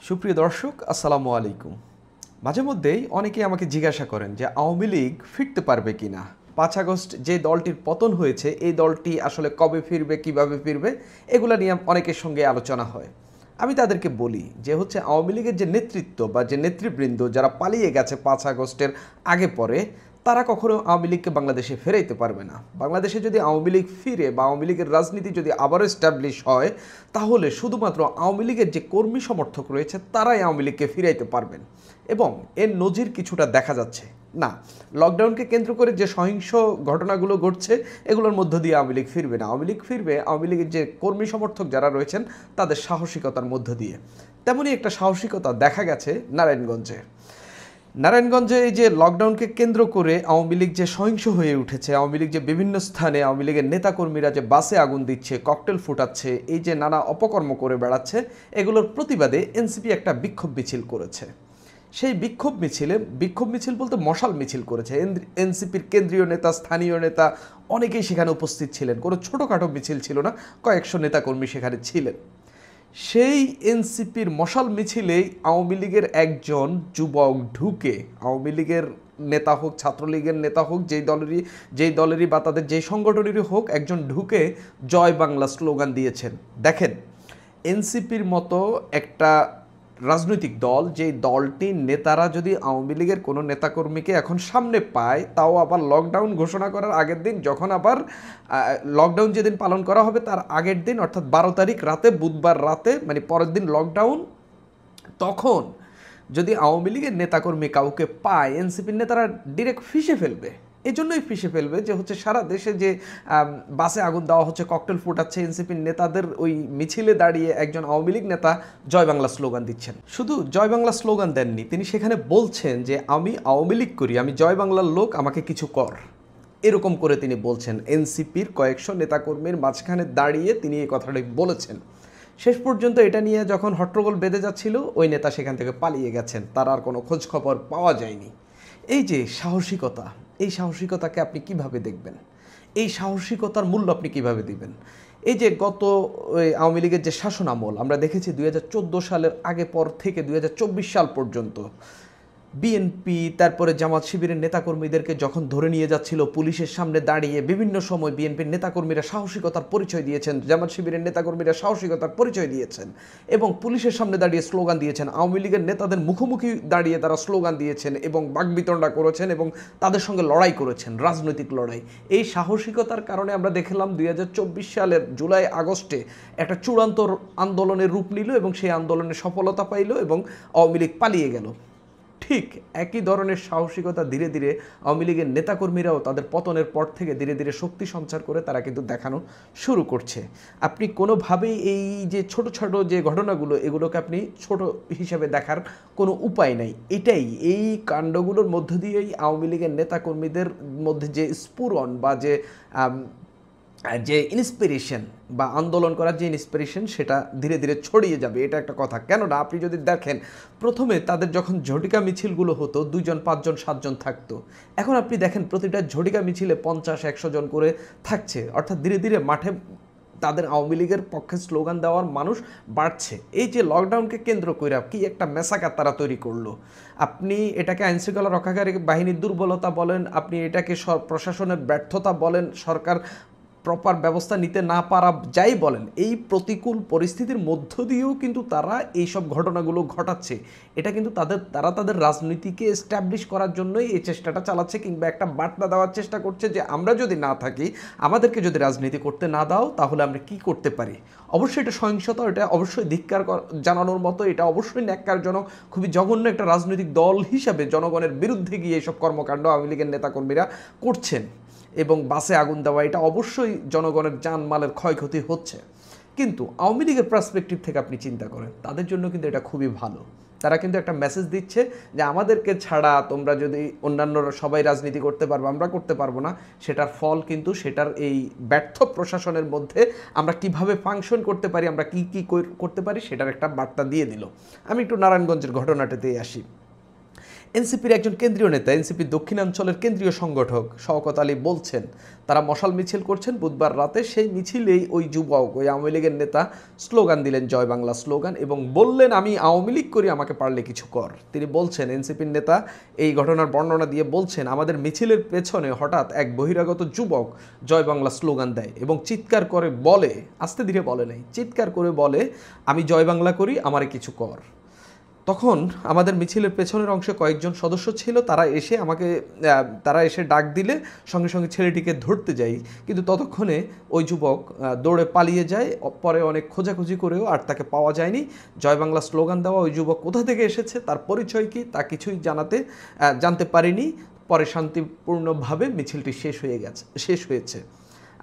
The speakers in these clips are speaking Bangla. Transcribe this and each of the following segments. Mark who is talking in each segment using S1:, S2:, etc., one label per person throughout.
S1: সুপ্রিয় দর্শক, আসসালামু আলাইকুম। মাঝে মধ্যেই অনেকেই আমাকে জিজ্ঞাসা করেন যে আওয়ামী লীগ ফিরতে পারবে কিনা। 5 আগস্ট যে দলটির পতন হয়েছে এই দলটি আসলে কবে ফিরবে, কিভাবে ফিরবে, এগুলা নিয়ে অনেকের সঙ্গে আলোচনা হয়। আমি তাদেরকে বলি যে আওয়ামী লীগের যে নেতৃত্ব বা যে নেতৃবৃন্দ যারা পালিয়ে গেছে 5 আগস্টের আগে পরে, তারা কখনো আওয়ামী লীগকে বাংলাদেশে ফেরাইতে পারবে না। বাংলাদেশে যদি আওয়ামী লীগ ফিরে বা আওয়ামী লীগের রাজনীতি যদি আবারও এস্টাবলিশ হয়, তাহলে শুধুমাত্র আওয়ামী লীগের যে কর্মী সমর্থক রয়েছে তারাই আওয়ামী লীগকে ফিরাইতে পারবেন। এবং এর নজির কিছুটা দেখা যাচ্ছে। না, লকডাউনকে কেন্দ্র করে যে সহিংস ঘটনাগুলো ঘটছে এগুলোর মধ্য দিয়ে আওয়ামী লীগ ফিরবে না। আওয়ামী লীগ ফিরবে আওয়ামী লীগের যে কর্মী সমর্থক যারা রয়েছেন তাদের সাহসিকতার মধ্য দিয়ে। তেমনই একটা সাহসিকতা দেখা গেছে নারায়ণগঞ্জে। নারায়ণগঞ্জে এই যে লকডাউনকে কেন্দ্র করে আওয়ামী লীগ যে সহিংস হয়ে উঠেছে, আওয়ামী লীগ যে বিভিন্ন স্থানে আওয়ামী লীগের নেতাকর্মীরা যে বাসে আগুন দিচ্ছে, ককটেল ফুটাচ্ছে, এই যে নানা অপকর্ম করে বেড়াচ্ছে, এগুলোর প্রতিবাদে এনসিপি একটা বিক্ষোভ মিছিল করেছে। সেই বিক্ষোভ মিছিল বলতে মশাল মিছিল করেছে। এনসিপির কেন্দ্রীয় নেতা, স্থানীয় নেতা অনেকেই সেখানে উপস্থিত ছিলেন। কোনো ছোটোখাটো মিছিল ছিল না, কয়েকশো নেতাকর্মী সেখানে ছিলেন। সেই এনসিপির মশাল মিছিলেই আওয়ামী লীগের একজন যুবক ঢুকে, আওয়ামী লীগের নেতা হোক, ছাত্রলীগের নেতা হোক, যেই দলেরই বা তাদের যেই সংগঠনেরই হোক, একজন ঢুকে জয় বাংলা স্লোগান দিয়েছেন। দেখেন, এনসিপির মতো একটা রাজনৈতিক দল, যেই দলটির নেতারা যদি আওয়ামী লীগের কোনো নেতাকর্মীকে এখন সামনে পায়, তাও আবার লকডাউন ঘোষণা করার আগের দিন, যখন আবার লকডাউন যেদিন পালন করা হবে তার আগের দিন অর্থাৎ 12 তারিখ রাতে, বুধবার রাতে, মানে পরের দিন লকডাউন, তখন যদি আওয়ামী লীগের নেতাকর্মী কাউকে পায়, এনসিপির নেতারা ডিরেক্ট ফিসে ফেলবে। এই জন্যই ফিসে ফেলবে যে সারা দেশে যে বাসে আগুন দেওয়া হচ্ছে, ককটেল ফুটাচ্ছে, এনসিপির নেতাদের ওই মিছিলে দাঁড়িয়ে একজন আওয়ামী লীগ নেতা জয় বাংলা স্লোগান দিচ্ছেন। শুধু জয় বাংলা স্লোগান দেননি, তিনি সেখানে বলছেন যে আমি আওয়ামী লীগ করি, আমি জয় বাংলার লোক, আমাকে কিছু কর। এরকম করে তিনি বলছেন। এনসিপির কয়েকশো নেতাকর্মীর মাঝখানে দাঁড়িয়ে তিনি এই কথাটি বলেছেন। শেষ পর্যন্ত এটা নিয়ে যখন হট্টগোল বেঁধে যাচ্ছিল, ওই নেতা সেখান থেকে পালিয়ে গেছেন, তার আর কোনো খোঁজ খবর পাওয়া যায়নি। এই যে সাহসিকতা, এই সাহসিকতাকে আপনি কিভাবে দেখবেন? এই সাহসিকতার মূল্য আপনি কিভাবে দিবেন? এই যে গত আওয়ামী লীগের যে শাসন আমল আমরা দেখেছি, 2014 সালের আগে পর থেকে 2024 সাল পর্যন্ত বিএনপি, তারপরে জামাত শিবিরের নেতাকর্মীদেরকে যখন ধরে নিয়ে যাচ্ছিল পুলিশের সামনে দাঁড়িয়ে, বিভিন্ন সময় বিএনপির নেতাকর্মীরা সাহসিকতার পরিচয় দিয়েছেন, জামাত শিবিরের নেতাকর্মীরা সাহসিকতার পরিচয় দিয়েছেন এবং পুলিশের সামনে দাঁড়িয়ে স্লোগান দিয়েছেন। আওয়ামী লীগের নেতাদের মুখোমুখি দাঁড়িয়ে তারা স্লোগান দিয়েছেন এবং বাকবিতণ্ডা করেছেন এবং তাদের সঙ্গে লড়াই করেছেন, রাজনৈতিক লড়াই। এই সাহসিকতার কারণে আমরা দেখলাম 2024 সালের জুলাই আগস্টে একটা চূড়ান্ত আন্দোলনের রূপ নিল এবং সেই আন্দোলনে সফলতা পাইল এবং আওয়ামী লীগ পালিয়ে গেল। ঠিক একই ধরনের সাহসিকতা ধীরে ধীরে আওয়ামী লীগের নেতাকর্মীরাও তাদের পতনের পর থেকে ধীরে ধীরে শক্তি সঞ্চার করে তারা কিন্তু দেখানো শুরু করছে। আপনি কোনোভাবেই এই যে ছোট ছোট যে ঘটনাগুলো, এগুলোকে আপনি ছোট হিসাবে দেখার কোনো উপায় নাই। এটাই, এই কাণ্ডগুলোর মধ্য দিয়েই আওয়ামী লীগের নেতাকর্মীদের মধ্যে যে স্ফুরণ বা যে ইন্সপিরেশন বা আন্দোলন করার যে ইন্সপিরেশন, সেটা ধীরে ধীরে ছড়িয়ে যাবে, এটা একটা কথা। কেননা আপনি যদি দেখেন, প্রথমে তাদের যখন ঝটিকা মিছিলগুলো হতো 2 জন, 5 জন, 7 জন থাকতো। এখন আপনি দেখেন প্রতিটা ঝটিকা মিছিলে 50-100 জন করে থাকছে। অর্থাৎ ধীরে ধীরে মাঠে তাদের আওয়ামী লীগের পক্ষে স্লোগান দেওয়ার মানুষ বাড়ছে। এই যে লকডাউনকে কেন্দ্র করে কি একটা মেসাকার তারা তৈরি করলো। আপনি এটাকে আইনশৃঙ্খলা রক্ষাকারী বাহিনীর দুর্বলতা বলেন, আপনি এটাকে প্রশাসনের ব্যর্থতা বলেন, সরকার প্রপার ব্যবস্থা নিতে না পারা, যাই বলেন, এই প্রতিকূল পরিস্থিতির মধ্য দিয়েও কিন্তু তারা এইসব ঘটনাগুলো ঘটাচ্ছে। এটা কিন্তু তারা তাদের রাজনীতিকে এস্টাবলিশ করার জন্যই এই চেষ্টাটা চালাচ্ছে, কিংবা একটা বার্তা দেওয়ার চেষ্টা করছে যে আমরা যদি না থাকি, আমাদেরকে যদি রাজনীতি করতে না দাও, তাহলে আমরা কি করতে পারি। অবশ্যই এটা সহিংসতা, এটা অবশ্যই ধিক্কার জানানোর মতো, এটা অবশ্যই ন্যাক্কারজনক। খুবই জঘন্য একটা রাজনৈতিক দল হিসাবে জনগণের বিরুদ্ধে গিয়ে এইসব কর্মকাণ্ড আওয়ামী লীগের নেতাকর্মীরা করছেন। এবং বাসে আগুন দেওয়া, এটা অবশ্যই জনগণের জানমালের ক্ষয়ক্ষতি হচ্ছে। কিন্তু আওয়ামী লীগের পার্সপেক্টিভ থেকে আপনি চিন্তা করেন, তাদের জন্য কিন্তু এটা খুবই ভালো। তারা কিন্তু একটা মেসেজ দিচ্ছে যে আমাদেরকে ছাড়া তোমরা যদি অন্যান্যরা সবাই রাজনীতি করতে পারবো, আমরা করতে পারবো না। সেটার ফল কিন্তু সেটার এই ব্যর্থ প্রশাসনের মধ্যে আমরা কিভাবে ফাংশন করতে পারি, আমরা কি কি করতে পারি, সেটার একটা বার্তা দিয়ে দিল। আমি একটু নারায়ণগঞ্জের ঘটনাটাতেই আসি। এনসিপির একজন কেন্দ্রীয় নেতা, এনসিপির দক্ষিণাঞ্চলের কেন্দ্রীয় সংগঠক শওকত আলী বলছেন, তারা মশাল মিছিল করছেন বুধবার রাতে। সেই মিছিলেই ওই যুবক, ওই আওয়ামী লীগের নেতা স্লোগান দিলেন, জয় বাংলা স্লোগান, এবং বললেন, আমি আওয়ামী লীগ করি, আমাকে পারলে কিছু কর। তিনি বলছেন, এনসিপির নেতা এই ঘটনার বর্ণনা দিয়ে বলছেন, আমাদের মিছিলের পেছনে হঠাৎ এক বহিরাগত যুবক জয় বাংলা স্লোগান দেয় এবং চিৎকার করে বলে, আস্তে ধীরে বলে নাই, চিৎকার করে বলে, আমি জয় বাংলা করি, আমারে কিছু কর। তখন আমাদের মিছিলের পেছনের অংশে কয়েকজন সদস্য ছিল, তারা এসে ডাক দিলে সঙ্গে সঙ্গে ছেলেটিকে ধরতে যাই, কিন্তু ততক্ষণে ওই যুবক দৌড়ে পালিয়ে যায়। পরে অনেক খোঁজাখুঁজি করেও আর তাকে পাওয়া যায়নি। জয় বাংলা স্লোগান দেওয়া ওই যুবক কোথা থেকে এসেছে, তার পরিচয় কী, তা কিছুই জানতে পারিনি। পরে শান্তিপূর্ণভাবে মিছিলটি শেষ হয়েছে।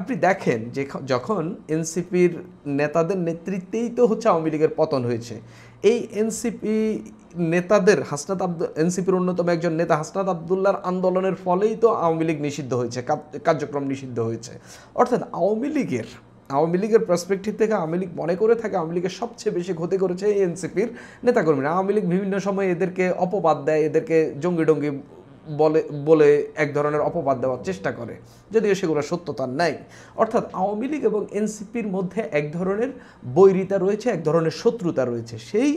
S1: আপনি দেখেন যে যখন এনসিপির নেতাদের নেতৃত্বেই তো হচ্ছে আওয়ামী লীগের পতন হয়েছে। এই এনসিপি নেতাদের এনসিপির অন্যতম একজন নেতা হাসনাত আবদুল্লাহর আন্দোলনের ফলেই তো আওয়ামী লীগ নিষিদ্ধ হয়েছে, কার্যক্রম নিষিদ্ধ হয়েছে। অর্থাৎ আওয়ামী লীগের পার্সপেক্টিভ থেকে আওয়ামী লীগ মনে করে থাকে আওয়ামী লীগের সবচেয়ে বেশি ক্ষতি করেছে এই এনসিপির নেতাকর্মীরা। আওয়ামী লীগ বিভিন্ন সময় এদেরকে অপবাদ দেয়, এদেরকে জঙ্গি বলে এক ধরনের অপবাদ দেওয়ার চেষ্টা করে, যদিও সেগুলো সত্যতা নাই। অর্থাৎ আওয়ামী লীগ এবং এনসিপির মধ্যে এক ধরনের বৈরিতা রয়েছে, এক ধরনের শত্রুতা রয়েছে। সেই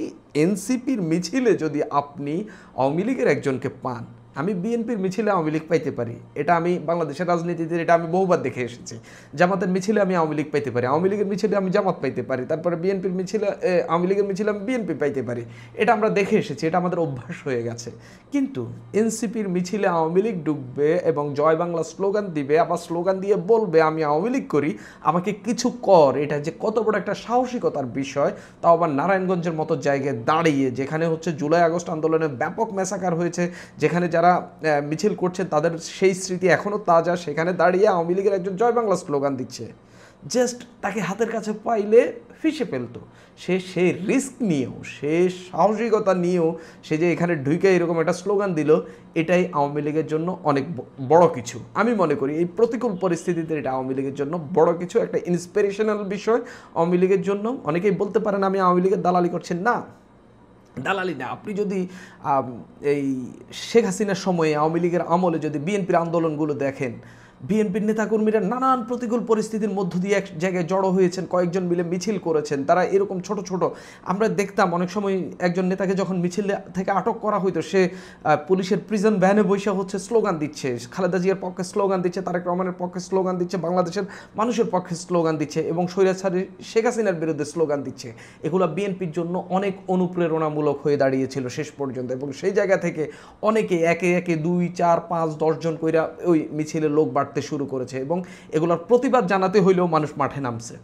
S1: এনসিপির মিছিলে যদি আপনি আওয়ামী লীগের একজনকে পান, আমি বিএনপির মিছিলে আওয়ামী লীগ পাইতে পারি, এটা আমি বাংলাদেশের রাজনীতিতে এটা আমি বহুবার দেখে এসেছি। জামাতের মিছিলে আমি আওয়ামী লীগ পাইতে পারি, আওয়ামী লীগের মিছিলে আমি জামাত পাইতে পারি, তারপরে বিএনপির মিছিলে আওয়ামী লীগের মিছিলে আমি বিএনপি পাইতে পারি। এটা আমরা দেখে এসেছি, এটা আমাদের অভ্যাস হয়ে গেছে। কিন্তু এনসিপির মিছিলে আওয়ামী লীগ ঢুকবে এবং জয় বাংলা স্লোগান দিবে, আবার স্লোগান দিয়ে বলবে আমি আওয়ামী লীগ করি, আমাকে কিছু কর। এটা যে কত বড় একটা সাহসিকতার বিষয়, তাও আবার নারায়ণগঞ্জের মতো জায়গায় দাঁড়িয়ে, যেখানে হচ্ছে জুলাই আগস্ট আন্দোলনে ব্যাপক ম্যাসাকার হয়েছে, যেখানে যারা মিছিল করছে তাদের সেই স্মৃতি এখনও তাজা, সেখানে দাঁড়িয়ে আওয়ামী লীগের একজন জয় বাংলা স্লোগান দিচ্ছে। জাস্ট তাকে হাতের কাছে পাইলে ফিসে ফেলতো। সেই রিস্ক নিয়েও, সে সাহসিকতা নিয়েও সে যে এখানে ঢুকে এরকম একটা স্লোগান দিল, এটাই আওয়ামী লীগের জন্য অনেক বড় কিছু। আমি মনে করি এই প্রতিকূল পরিস্থিতিতে এটা আওয়ামী লীগের জন্য বড় কিছু, একটা ইন্সপিরেশনাল বিষয় আওয়ামী লীগের জন্য। অনেকেই বলতে পারেন আমি আওয়ামী লীগের দালালি করছেন, না, দালালি না। আপনি যদি এই শেখ হাসিনার সময়ে আওয়ামী লীগের আমলে যদি বিএনপির আন্দোলনগুলো দেখেন, বিএনপির নেতাকর্মীরা নানান প্রতিকূল পরিস্থিতির মধ্য দিয়ে এক জায়গায় জড়ো হয়েছেন, কয়েকজন মিলে মিছিল করেছেন। তারা এরকম ছোট ছোট, আমরা দেখতাম অনেক সময় একজন নেতাকে যখন মিছিল থেকে আটক করা হইতো, সে পুলিশের প্রিজন ভ্যানে বসে হচ্ছে স্লোগান দিচ্ছে, খালেদা জিয়ার পক্ষে স্লোগান দিচ্ছে, তারেক রহমানের পক্ষে স্লোগান দিচ্ছে, বাংলাদেশের মানুষের পক্ষে স্লোগান দিচ্ছে এবং স্বৈরাচারী শেখ হাসিনার বিরুদ্ধে স্লোগান দিচ্ছে। এগুলো বিএনপির জন্য অনেক অনুপ্রেরণামূলক হয়ে দাঁড়িয়েছিল শেষ পর্যন্ত, এবং সেই জায়গা থেকে অনেকে একে একে 2, 4, 5, 10 জন কইরা ওই মিছিলে লোক বাড়তে শুরু করেছে এবং এগুলোর প্রতিবাদ জানাতে হইলেও মানুষ মাঠে নামছে।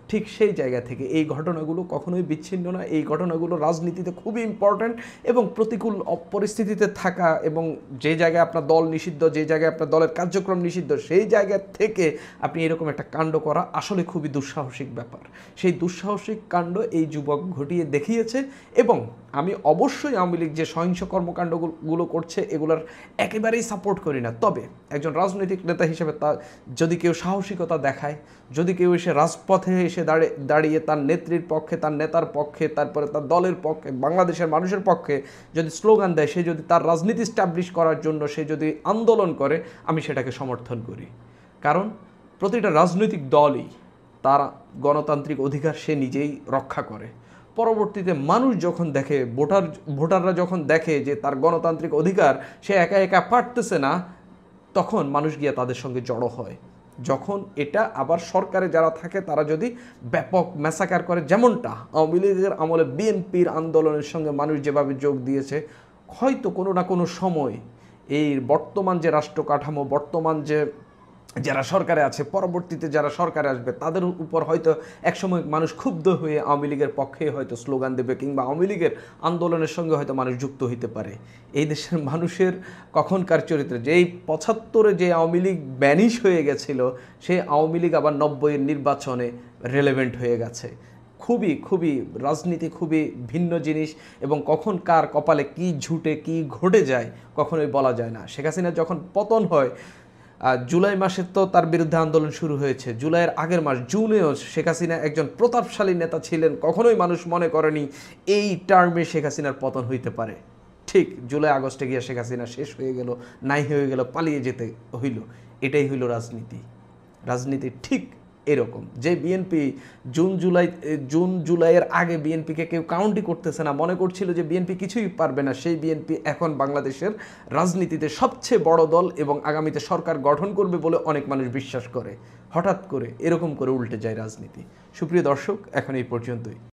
S1: ঠিক সেই জায়গা থেকে এই ঘটনাগুলো কখনোই বিচ্ছিন্ন না, এই ঘটনাগুলো রাজনীতিতে খুবই ইম্পর্ট্যান্ট। এবং প্রতিকূল পরিস্থিতিতে থাকা এবং যে জায়গায় আপনার দল নিষিদ্ধ, যে জায়গায় আপনার দলের কার্যক্রম নিষিদ্ধ, সেই জায়গা থেকে আপনি এরকম একটা কাণ্ড করা আসলে খুবই দুঃসাহসিক ব্যাপার। সেই দুঃসাহসিক কাণ্ড এই যুবক ঘটিয়ে দেখিয়েছে। এবং আমি অবশ্যই আওয়ামী লীগ যে সহিংস কর্মকাণ্ডগুলো করছে এগুলোর একেবারেই সাপোর্ট করি না। তবে একজন রাজনৈতিক নেতা হিসেবে যদি কেউ সাহসিকতা দেখায়, যদি কেউ এসে রাজপথে এসে দাঁড়িয়ে তার নেত্রীর পক্ষে, তার নেতার পক্ষে, তারপরে তার দলের পক্ষে, বাংলাদেশের মানুষের পক্ষে যদি স্লোগান দেয়, সে যদি তার রাজনীতি স্টাবলিশ করার জন্য সে যদি আন্দোলন করে, আমি সেটাকে সমর্থন করি। কারণ প্রতিটা রাজনৈতিক দলই তার গণতান্ত্রিক অধিকার সে নিজেই রক্ষা করে। পরবর্তীতে মানুষ যখন দেখে, ভোটাররা যখন দেখে যে তার গণতান্ত্রিক অধিকার সে একা একা পারতেছে না, তখন মানুষ গিয়ে তাদের সঙ্গে জড়ো হয়। যখন এটা আবার সরকারে যারা থাকে তারা যদি ব্যাপক ম্যাসাকার করে, যেমনটা আওয়ামী লীগের আমলে বিএনপির আন্দোলনের সঙ্গে মানুষ যেভাবে যোগ দিয়েছে, হয়তো কোনো না কোনো সময় এই বর্তমান যে রাষ্ট্র কাঠামো, বর্তমান যে যারা সরকারে আছে, পরবর্তীতে যারা সরকারে আসবে, তাদের উপর হয়তো একসময় মানুষ ক্ষুব্ধ হয়ে আওয়ামী লীগের পক্ষে হয়তো স্লোগান দেবে, কিংবা আওয়ামী লীগের আন্দোলনের সঙ্গে হয়তো মানুষ যুক্ত হইতে পারে। এই দেশের মানুষের কখনকার চরিত্রে, যেই 75-এ যে আওয়ামী লীগ ব্যানিশ হয়ে গেছিল, সেই আওয়ামী লীগ আবার 90-এর নির্বাচনে রেলেভেন্ট হয়ে গেছে। খুবই খুবই রাজনীতি খুবই ভিন্ন জিনিস, এবং কখন কার কপালে কি ঝুটে কি ঘটে যায় কখনোই বলা যায় না। শেখ হাসিনার যখন পতন হয়, জুলাই মাসে তো তার বিরুদ্ধে আন্দোলন শুরু হয়েছে, জুলাইয়ের আগের মাস জুনেও শেখ হাসিনা একজন প্রতাপশালী নেতা ছিলেন, কখনোই মানুষ মনে করেনি এই টার্মে শেখ হাসিনার পতন হইতে পারে। ঠিক জুলাই আগস্টে গিয়ে শেখ হাসিনা শেষ হয়ে গেল, নাই হয়ে গেল, পালিয়ে যেতে হইল। এটাই হইল রাজনীতি। রাজনীতি ঠিক এরকম যে বিএনপি জুন জুলাইয়ের আগে বিএনপিকে কেউ কাউন্টই করতেছে না, মনে করছিল যে বিএনপি কিছুই পারবে না, সেই বিএনপি এখন বাংলাদেশের রাজনীতিতে সবচেয়ে বড় দল এবং আগামীতে সরকার গঠন করবে বলে অনেক মানুষ বিশ্বাস করে। হঠাৎ করে এরকম করে উল্টে যায় রাজনীতি। সুপ্রিয় দর্শক, এখন এই পর্যন্তই।